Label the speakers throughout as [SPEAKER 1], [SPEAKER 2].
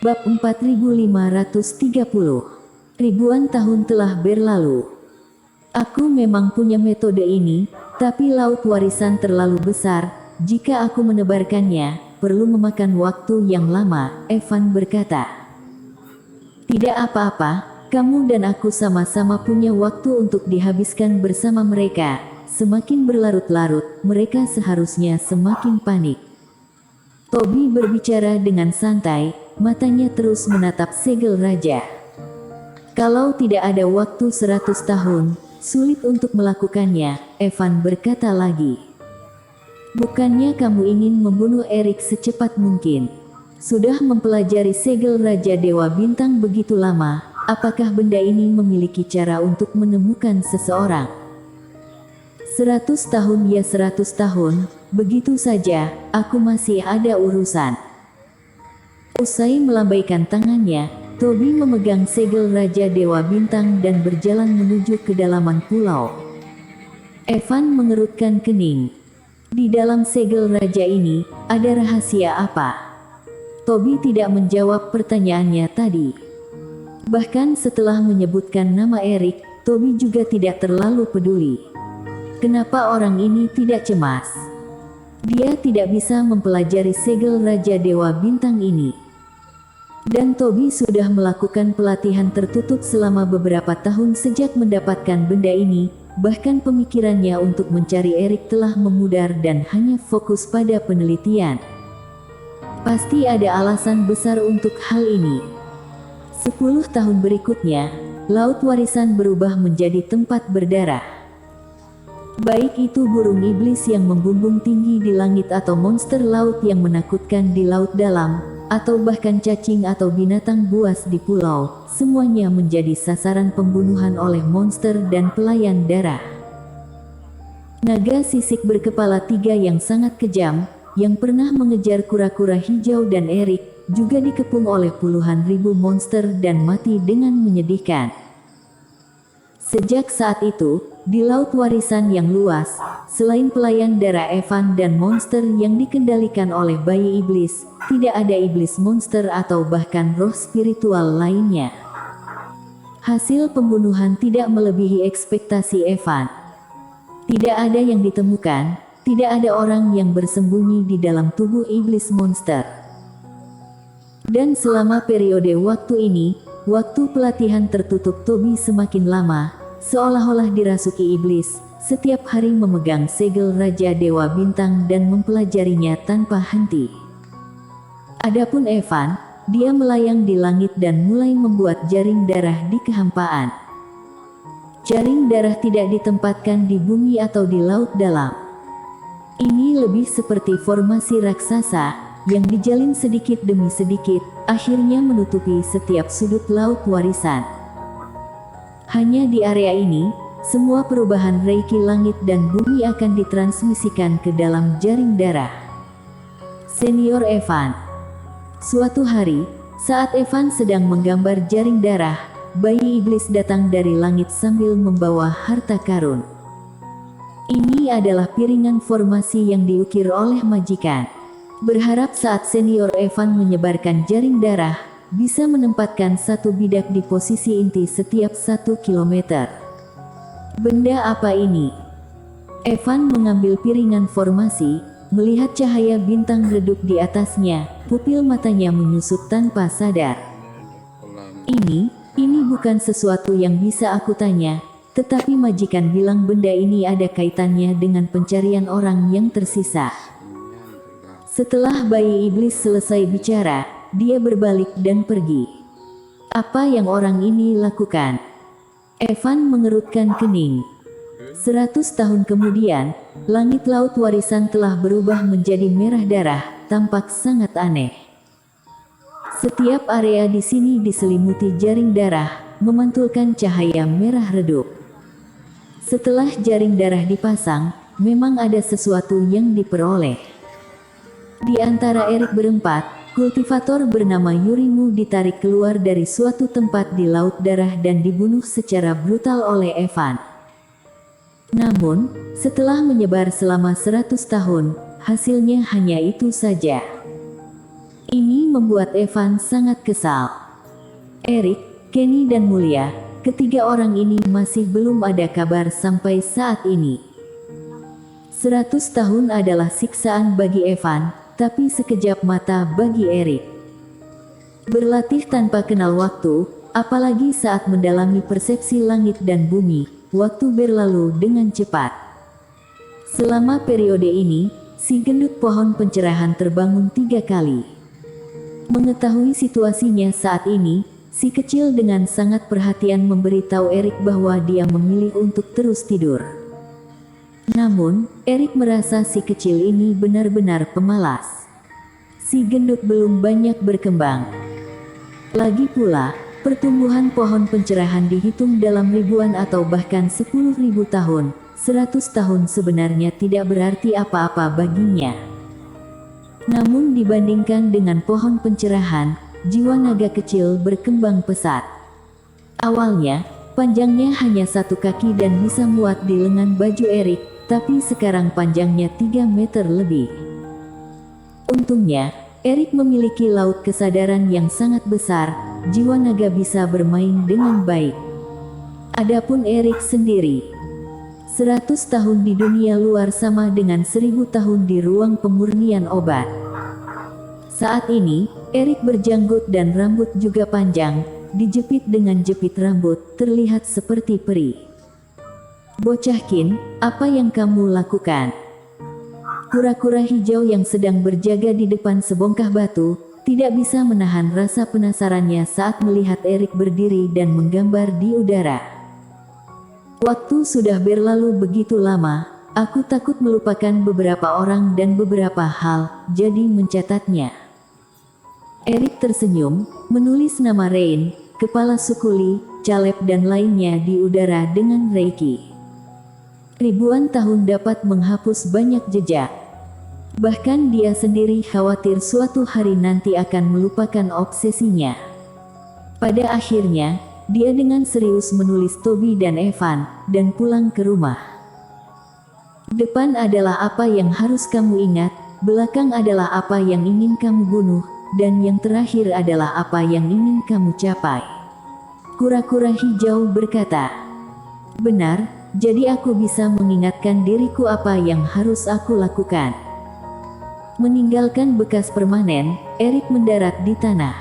[SPEAKER 1] Bab 4530. Ribuan tahun telah berlalu. Aku memang punya metode ini, tapi laut warisan terlalu besar. Jika aku menebarkannya, perlu memakan waktu yang lama, Evan berkata. Tidak apa-apa, kamu dan aku sama-sama punya waktu untuk dihabiskan bersama mereka. Semakin berlarut-larut, mereka seharusnya semakin panik. Toby berbicara dengan santai, matanya terus menatap segel raja. Kalau tidak ada waktu 100 tahun, sulit untuk melakukannya, Evan berkata lagi. Bukannya kamu ingin membunuh Erik secepat mungkin? Sudah mempelajari segel Raja Dewa Bintang begitu lama, apakah benda ini memiliki cara untuk menemukan seseorang? 100 tahun ya 100 tahun, begitu saja, aku masih ada urusan. Usai melambaikan tangannya, Toby memegang segel Raja Dewa Bintang dan berjalan menuju kedalaman pulau. Evan mengerutkan kening. Di dalam segel raja ini, ada rahasia apa? Toby tidak menjawab pertanyaannya tadi. Bahkan setelah menyebutkan nama Erik, Toby juga tidak terlalu peduli. Kenapa orang ini tidak cemas? Dia tidak bisa mempelajari segel Raja Dewa Bintang ini. Dan Toby sudah melakukan pelatihan tertutup selama beberapa tahun sejak mendapatkan benda ini, bahkan pemikirannya untuk mencari Erik telah memudar dan hanya fokus pada penelitian. Pasti ada alasan besar untuk hal ini. 10 tahun berikutnya, laut warisan berubah menjadi tempat berdarah. Baik itu burung iblis yang membumbung tinggi di langit atau monster laut yang menakutkan di laut dalam, atau bahkan cacing atau binatang buas di pulau, semuanya menjadi sasaran pembunuhan oleh monster dan pelayan darah. Naga sisik berkepala 3 yang sangat kejam, yang pernah mengejar kura-kura hijau dan Erik, juga dikepung oleh puluhan ribu monster dan mati dengan menyedihkan. Sejak saat itu, di laut warisan yang luas, selain pelayan darah Evan dan monster yang dikendalikan oleh bayi iblis, tidak ada iblis monster atau bahkan roh spiritual lainnya. Hasil pembunuhan tidak melebihi ekspektasi Evan. Tidak ada yang ditemukan, tidak ada orang yang bersembunyi di dalam tubuh iblis monster. Dan selama periode waktu ini, waktu pelatihan tertutup Toby semakin lama, seolah-olah dirasuki iblis, setiap hari memegang segel Raja Dewa Bintang dan mempelajarinya tanpa henti. Adapun Evan, dia melayang di langit dan mulai membuat jaring darah di kehampaan. Jaring darah tidak ditempatkan di bumi atau di laut dalam. Ini lebih seperti formasi raksasa, yang dijalin sedikit demi sedikit, akhirnya menutupi setiap sudut laut warisan. Hanya di area ini, semua perubahan reiki langit dan bumi akan ditransmisikan ke dalam jaring darah. Senior Evan. Suatu hari, saat Evan sedang menggambar jaring darah, bayi iblis datang dari langit sambil membawa harta karun. Ini adalah piringan formasi yang diukir oleh majikan. Berharap saat senior Evan menyebarkan jaring darah, bisa menempatkan satu bidak di posisi inti setiap 1 kilometer. Benda apa ini? Evan mengambil piringan formasi, melihat cahaya bintang redup di atasnya, pupil matanya menyusut tanpa sadar. Ini bukan sesuatu yang bisa aku tanya, tetapi majikan bilang benda ini ada kaitannya dengan pencarian orang yang tersisa. Setelah bayi iblis selesai bicara, dia berbalik dan pergi. Apa yang orang ini lakukan? Evan mengerutkan kening. 100 tahun kemudian, langit laut warisan telah berubah menjadi merah darah, tampak sangat aneh. Setiap area di sini diselimuti jaring darah, memantulkan cahaya merah redup. Setelah jaring darah dipasang, memang ada sesuatu yang diperoleh. Di antara Erik berempat, kultivator bernama Yurimu ditarik keluar dari suatu tempat di laut darah dan dibunuh secara brutal oleh Evan. Namun, setelah menyebar selama 100 tahun, hasilnya hanya itu saja. Ini membuat Evan sangat kesal. Eric, Kenny dan Mulia, ketiga orang ini masih belum ada kabar sampai saat ini. 100 tahun adalah siksaan bagi Evan, tapi sekejap mata bagi Eric. Berlatih tanpa kenal waktu, apalagi saat mendalami persepsi langit dan bumi, waktu berlalu dengan cepat. Selama periode ini, si gendut pohon pencerahan terbangun 3 kali. Mengetahui situasinya saat ini, si kecil dengan sangat perhatian memberitahu Eric bahwa dia memilih untuk terus tidur. Namun, Eric merasa si kecil ini benar-benar pemalas. Si gendut belum banyak berkembang. Lagi pula, pertumbuhan pohon pencerahan dihitung dalam ribuan atau bahkan 10.000 tahun. 100 tahun sebenarnya tidak berarti apa-apa baginya. Namun dibandingkan dengan pohon pencerahan, jiwa naga kecil berkembang pesat. Awalnya, panjangnya hanya 1 kaki dan bisa muat di lengan baju Eric, tapi sekarang panjangnya 3 meter lebih. Untungnya, Eric memiliki laut kesadaran yang sangat besar, jiwa naga bisa bermain dengan baik. Adapun Eric sendiri, 100 tahun di dunia luar sama dengan 1000 tahun di ruang pemurnian obat. Saat ini, Eric berjanggut dan rambut juga panjang, dijepit dengan jepit rambut, terlihat seperti peri. Bocah Kin, apa yang kamu lakukan? Kura-kura hijau yang sedang berjaga di depan sebongkah batu, tidak bisa menahan rasa penasarannya saat melihat Eric berdiri dan menggambar di udara. Waktu sudah berlalu begitu lama, aku takut melupakan beberapa orang dan beberapa hal, jadi mencatatnya. Eric tersenyum, menulis nama Rain, kepala suku Lee, Caleb dan lainnya di udara dengan Reiki. Ribuan tahun dapat menghapus banyak jejak. Bahkan dia sendiri khawatir suatu hari nanti akan melupakan obsesinya. Pada akhirnya, dia dengan serius menulis Toby dan Evan, dan pulang ke rumah. Depan adalah apa yang harus kamu ingat, belakang adalah apa yang ingin kamu bunuh, dan yang terakhir adalah apa yang ingin kamu capai. Kura-kura hijau berkata, benar, jadi aku bisa mengingatkan diriku apa yang harus aku lakukan. Meninggalkan bekas permanen, Eric mendarat di tanah.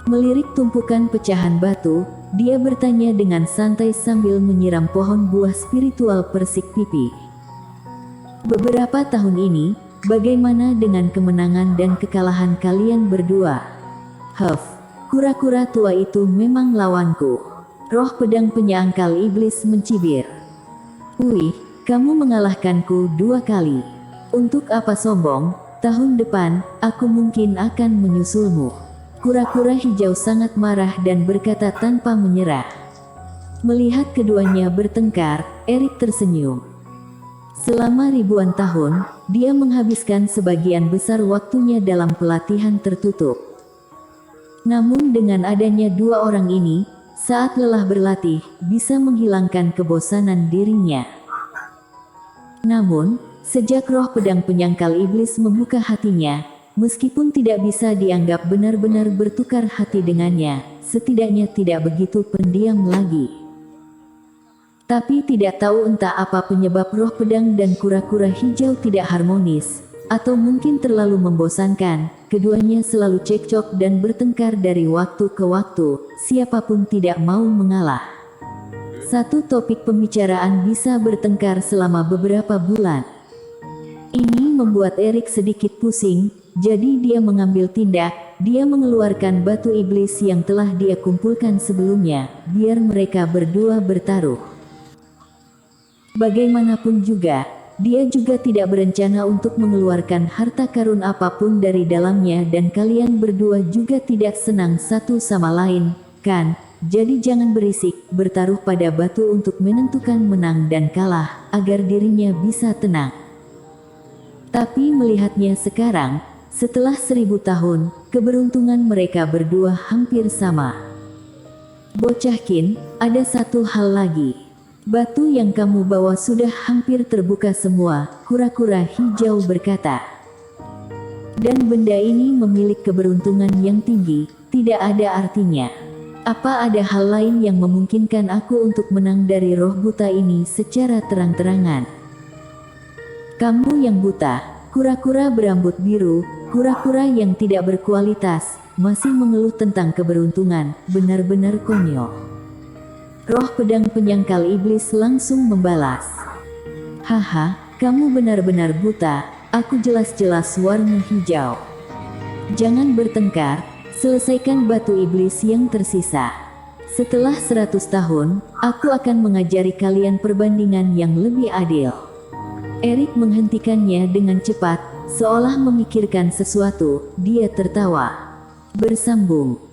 [SPEAKER 1] Melirik tumpukan pecahan batu, dia bertanya dengan santai sambil menyiram pohon buah spiritual persik pipi. Beberapa tahun ini, bagaimana dengan kemenangan dan kekalahan kalian berdua? Kura-kura tua itu memang lawanku. Roh pedang penyangkal iblis mencibir. Wih, kamu mengalahkanku 2 kali. Untuk apa sombong? Tahun depan, aku mungkin akan menyusulmu. Kura-kura hijau sangat marah dan berkata tanpa menyerah. Melihat keduanya bertengkar, Eric tersenyum. Selama ribuan tahun, dia menghabiskan sebagian besar waktunya dalam pelatihan tertutup. Namun dengan adanya 2 orang ini, saat lelah berlatih, bisa menghilangkan kebosanan dirinya. Namun, sejak roh pedang penyangkal iblis membuka hatinya, meskipun tidak bisa dianggap benar-benar bertukar hati dengannya, setidaknya tidak begitu pendiam lagi. Tapi tidak tahu entah apa penyebab roh pedang dan kura-kura hijau tidak harmonis, atau mungkin terlalu membosankan, keduanya selalu cekcok dan bertengkar dari waktu ke waktu, siapapun tidak mau mengalah. Satu topik pembicaraan bisa bertengkar selama beberapa bulan. Ini membuat Eric sedikit pusing. Jadi dia mengambil tindak, dia mengeluarkan batu iblis yang telah dia kumpulkan sebelumnya, biar mereka berdua bertaruh. Bagaimanapun juga, dia juga tidak berencana untuk mengeluarkan harta karun apapun dari dalamnya dan kalian berdua juga tidak senang satu sama lain, kan? Jadi jangan berisik, bertaruh pada batu untuk menentukan menang dan kalah, agar dirinya bisa tenang. Tapi melihatnya sekarang, setelah 1000 tahun, keberuntungan mereka berdua hampir sama. Bocah Kin, ada satu hal lagi. Batu yang kamu bawa sudah hampir terbuka semua, kura-kura hijau berkata. Dan benda ini memiliki keberuntungan yang tinggi, tidak ada artinya. Apa ada hal lain yang memungkinkan aku untuk menang dari roh buta ini secara terang-terangan? Kamu yang buta, kura-kura berambut biru, kura-kura yang tidak berkualitas, masih mengeluh tentang keberuntungan, benar-benar konyol. Roh pedang penyangkal iblis langsung membalas. Haha, kamu benar-benar buta, aku jelas-jelas warna hijau. Jangan bertengkar, selesaikan batu iblis yang tersisa. Setelah 100 tahun, aku akan mengajari kalian perbandingan yang lebih adil. Erik menghentikannya dengan cepat, seolah memikirkan sesuatu. Dia tertawa. Bersambung.